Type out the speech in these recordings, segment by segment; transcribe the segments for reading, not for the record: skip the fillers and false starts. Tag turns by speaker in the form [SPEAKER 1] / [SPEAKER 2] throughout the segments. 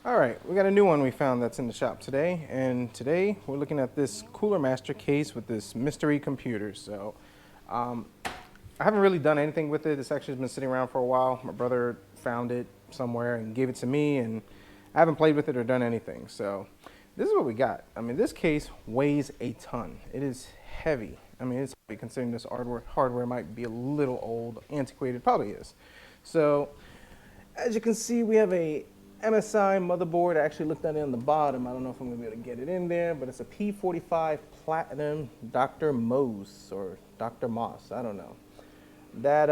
[SPEAKER 1] All right, we got a new one we found that's in the shop today, and today we're looking at this Cooler Master case with this mystery computer. So I haven't really done anything with it. It's actually been sitting around for a while. My brother found it somewhere and gave it to me, and I haven't played with it or done anything. So this is what we got. I mean, this case weighs a ton. It is heavy. I mean, it's heavy considering this hardware might be a little old, antiquated, probably is. So as you can see, we have a MSI motherboard. I actually looked at it on the bottom. I don't know if I'm gonna be able to get it in there, but it's a P45 Platinum Dr. Mose or Dr. Moss. I don't know. That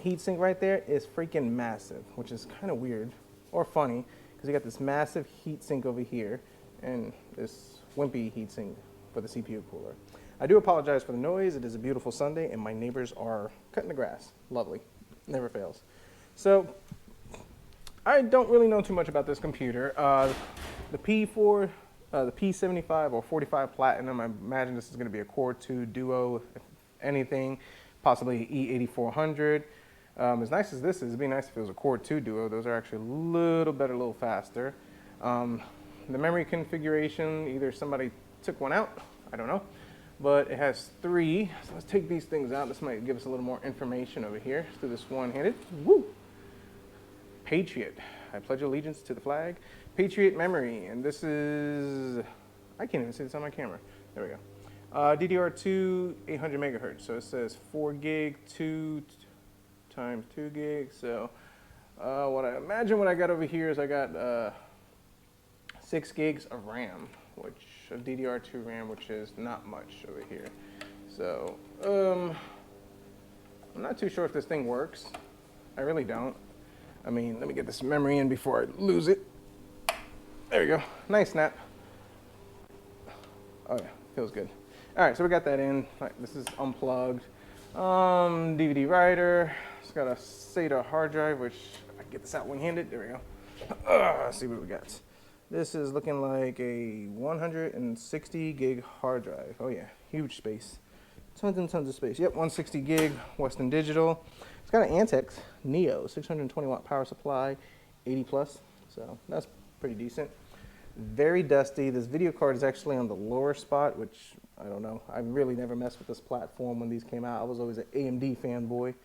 [SPEAKER 1] heatsink right there is freaking massive, which is kind of weird or funny because you got this massive heatsink over here and this wimpy heatsink for the CPU cooler. I do apologize for the noise. It is a beautiful Sunday and my neighbors are cutting the grass. Lovely. Never fails. So I don't really know too much about this computer. The P75 or 45 Platinum, I imagine this is going to be a Core 2 Duo, if anything, possibly E8400. As nice as this is, it'd be nice if it was a Core 2 Duo. Those are actually a little better, a little faster. The memory configuration, either somebody took one out, I don't know, but it has 3. So let's take these things out. This might give us a little more information over here. Let's do this one-handed. Woo! Patriot. I pledge allegiance to the flag. Patriot memory, and this is, I can't even see this on my camera. There we go. DDR2, 800 megahertz. So it says 4 gig, 2 times 2 gigs. So what I imagine what I got over here is I got 6 gigs of RAM, which of DDR2 RAM, which is not much over here. So I'm not too sure if this thing works. I really don't. I mean, let me get this memory in before I lose it. There we go. Nice snap. Oh yeah, feels good. All right, so we got that in. Right, this is unplugged. DVD writer. It's got a SATA hard drive, which I can get this out one-handed. There we go. Let's see what we got. This is looking like a 160 gig hard drive. Oh yeah, huge space. Tons and tons of space. Yep, 160 gig, Western Digital. It's got an Antex Neo, 620 watt power supply, 80 plus. So that's pretty decent. Very dusty. This video card is actually on the lower spot, which I don't know. I really never messed with this platform when these came out. I was always an AMD fanboy.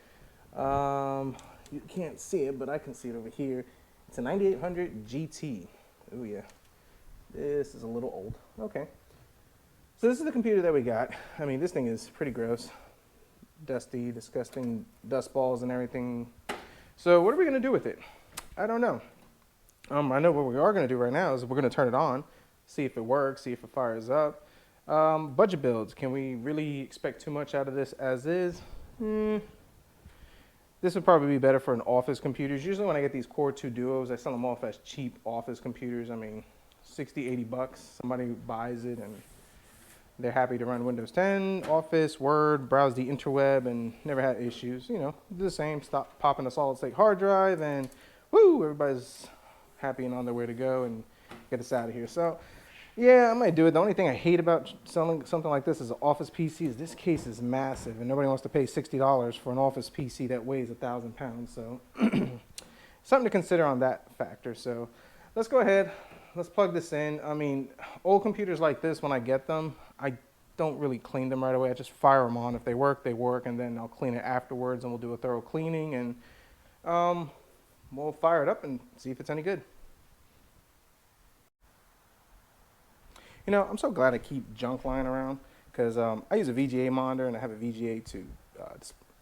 [SPEAKER 1] You can't see it, but I can see it over here. It's a 9800 GT. Oh yeah, this is a little old. Okay. So this is the computer that we got. I mean, this thing is pretty gross. Dusty, disgusting dust balls and everything. So what are we gonna do with it? I don't know. I know what we are gonna do right now is we're gonna turn it on, see if it works, see if it fires up. Budget builds, can we really expect too much out of this as is? This would probably be better for an office computers. Usually when I get these Core 2 Duos, I sell them off as cheap office computers. I mean, 60, 80 bucks, somebody buys it and they're happy to run Windows 10, Office, Word, browse the interweb, and never had issues. You know, do the same, stop popping a solid state hard drive, and woo, everybody's happy and on their way to go and get us out of here. So, yeah, I might do it. The only thing I hate about selling something like this as an office PC is this case is massive, and nobody wants to pay $60 for an office PC that weighs 1,000 pounds. So, something to consider on that factor. So, let's go ahead. Let's plug this in. I mean, old computers like this, when I get them, I don't really clean them right away. I just fire them on. If they work, and then I'll clean it afterwards, and we'll do a thorough cleaning, and we'll fire it up and see if it's any good. You know, I'm so glad I keep junk lying around because I use a VGA monitor, and I have a VGA to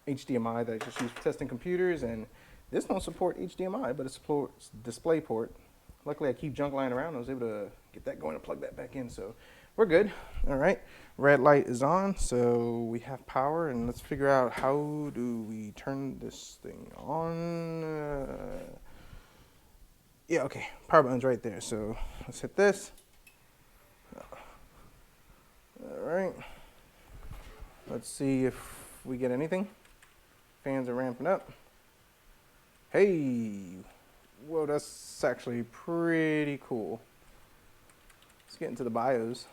[SPEAKER 1] HDMI that I just use for testing computers, and this don't support HDMI, but it supports DisplayPort. Luckily, I keep junk lying around. I was able to get that going and plug that back in, so we're good. All right, red light is on, so we have power, and let's figure out how do we turn this thing on. Yeah, okay, power button's right there, so let's hit this. All right, let's see if we get anything. Fans are ramping up. Hey. Whoa, that's actually pretty cool. Let's get into the BIOS.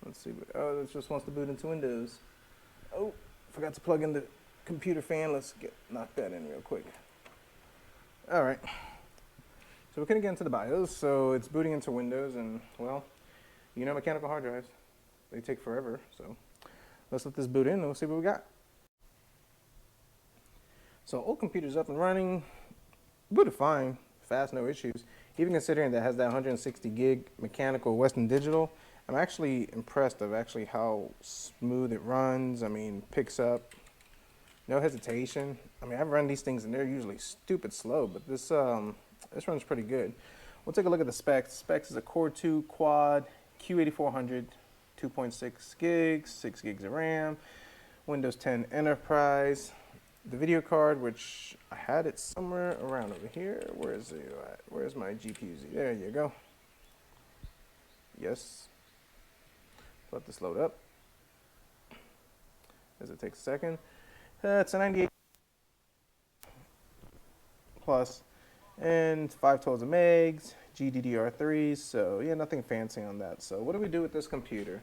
[SPEAKER 1] Let's see. Oh, it just wants to boot into Windows. Oh, forgot to plug in the computer fan. Let's knock that in real quick. All right. So we're gonna get into the BIOS. So it's booting into Windows, and well, you know, mechanical hard drives, they take forever. So let's let this boot in and we'll see what we got. So old computer's up and running, booted fine, fast, no issues. Even considering that it has that 160 gig mechanical Western Digital, I'm actually impressed of actually how smooth it runs. I mean, picks up, no hesitation. I mean, I've run these things and they're usually stupid slow, but this runs pretty good. We'll take a look at the specs. Specs is a Core 2 Quad Q8400, 2.6 gigs, 6 gigs of RAM, Windows 10 Enterprise. The video card, which I had it somewhere around over here. Where is it at? Where's my GPU-Z? There you go. Yes. Let this load up. As it takes a second. It's a 98 plus and 512 megs, GDDR3. So yeah, nothing fancy on that. So what do we do with this computer?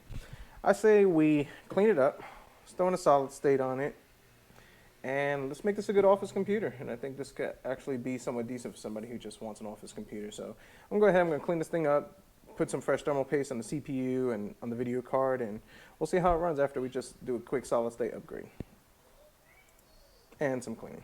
[SPEAKER 1] I say we clean it up, throw in a solid state on it, and let's make this a good office computer. And I think this could actually be somewhat decent for somebody who just wants an office computer. So I'm going to go ahead, I'm going to clean this thing up, put some fresh thermal paste on the CPU and on the video card, and we'll see how it runs after we just do a quick solid state upgrade. And some cleaning.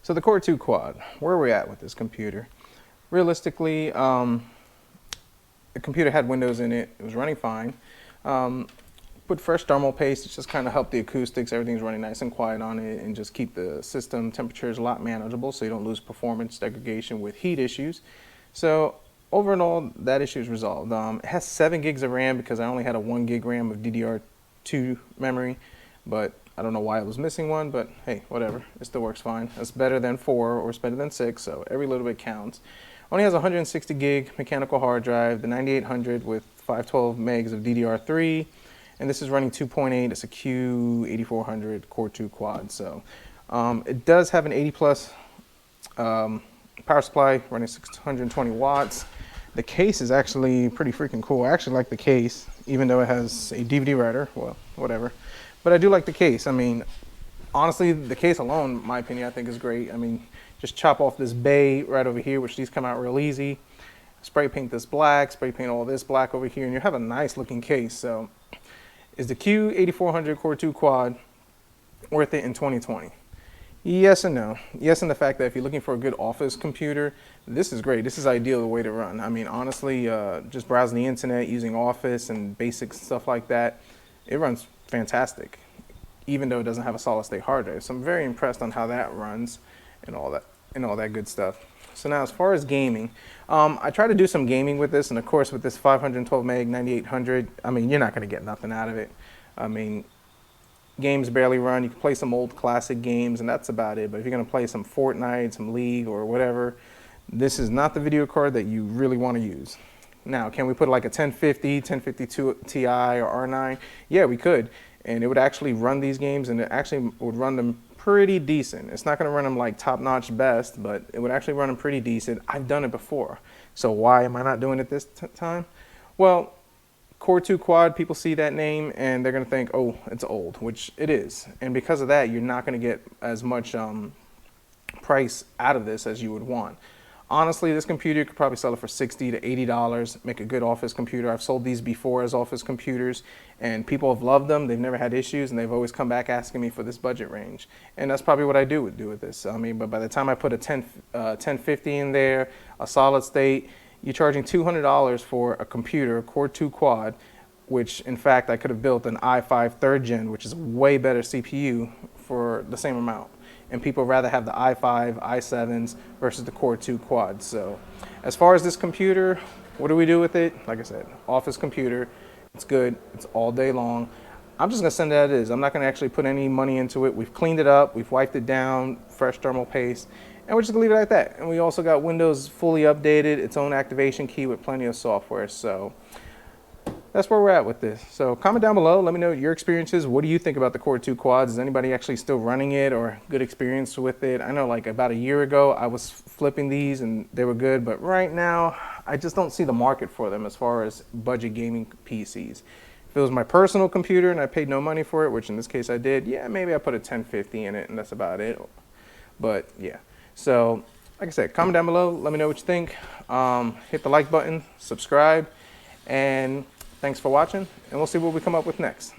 [SPEAKER 1] So the Core 2 Quad, where are we at with this computer? Realistically, the computer had Windows in it. It was running fine. Put fresh thermal paste. It just kind of helped the acoustics. Everything's running nice and quiet on it, and just keep the system temperatures a lot manageable so you don't lose performance degradation with heat issues. So overall, that issue is resolved. It has 7 gigs of RAM because I only had a 1 gig RAM of DDR2 memory, but I don't know why it was missing one, but hey, whatever. It still works fine. It's better than 4 or it's better than 6, so every little bit counts. Only has a 160 gig mechanical hard drive, the 9800 with 512 megs of DDR3, and this is running 2.8. It's a Q8400 Core 2 Quad. So it does have an 80 plus power supply running 620 watts. The case is actually pretty freaking cool. I actually like the case, even though it has a DVD writer. Well, whatever. But I do like the case. I mean, honestly, the case alone, in my opinion, I think is great. I mean, just chop off this bay right over here, which these come out real easy. Spray paint this black, spray paint all this black over here, and you have a nice looking case. So is the Q8400 Core 2 Quad worth it in 2020? Yes and no. Yes, in the fact that if you're looking for a good office computer, this is great. This is ideal the way to run. I mean, honestly, just browsing the internet, using Office and basic stuff like that, it runs fantastic, even though it doesn't have a solid state hard drive. So I'm very impressed on how that runs and all that good stuff. So now as far as gaming, I try to do some gaming with this, and of course with this 512 meg 9800, I mean, you're not going to get nothing out of it. I mean, games barely run. You can play some old classic games and that's about it. But if you're going to play some Fortnite, some League or whatever, this is not the video card that you really want to use. Now, can we put like a 1050, 1052 Ti or R9? Yeah, we could. And it would actually run these games, and it actually would run them pretty decent. It's not going to run them like top-notch best, but it would actually run them pretty decent. I've done it before. So why am I not doing it this time? Well, Core 2 Quad, people see that name and they're going to think, oh, it's old, which it is. And because of that, you're not going to get as much price out of this as you would want. Honestly, this computer, you could probably sell it for $60 to $80, make a good office computer. I've sold these before as office computers, and people have loved them. They've never had issues, and they've always come back asking me for this budget range. And that's probably what I do with this. I mean, but by the time I put a 1050 in there, a solid state, you're charging $200 for a computer, a Core 2 quad, which in fact I could have built an i5 3rd gen, which is a way better CPU for the same amount. And people rather have the i5, i7s versus the Core 2 quad. So as far as this computer, what do we do with it? Like I said, office computer, it's good, it's all day long. I'm just gonna send it as it is. I'm not gonna actually put any money into it. We've cleaned it up, we've wiped it down, fresh thermal paste, and we're just gonna leave it like that. And we also got Windows fully updated, its own activation key with plenty of software. So that's where we're at with this. So comment down below, let me know your experiences. What do you think about the Core 2 quads? Is anybody actually still running it or good experience with it? I know like about a year ago, I was flipping these and they were good, but right now, I just don't see the market for them as far as budget gaming PCs. If it was my personal computer and I paid no money for it, which in this case I did, yeah, maybe I put a 1050 in it and that's about it. But yeah, so like I said, comment down below, let me know what you think. Hit the like button, subscribe, and thanks for watching, and we'll see what we come up with next.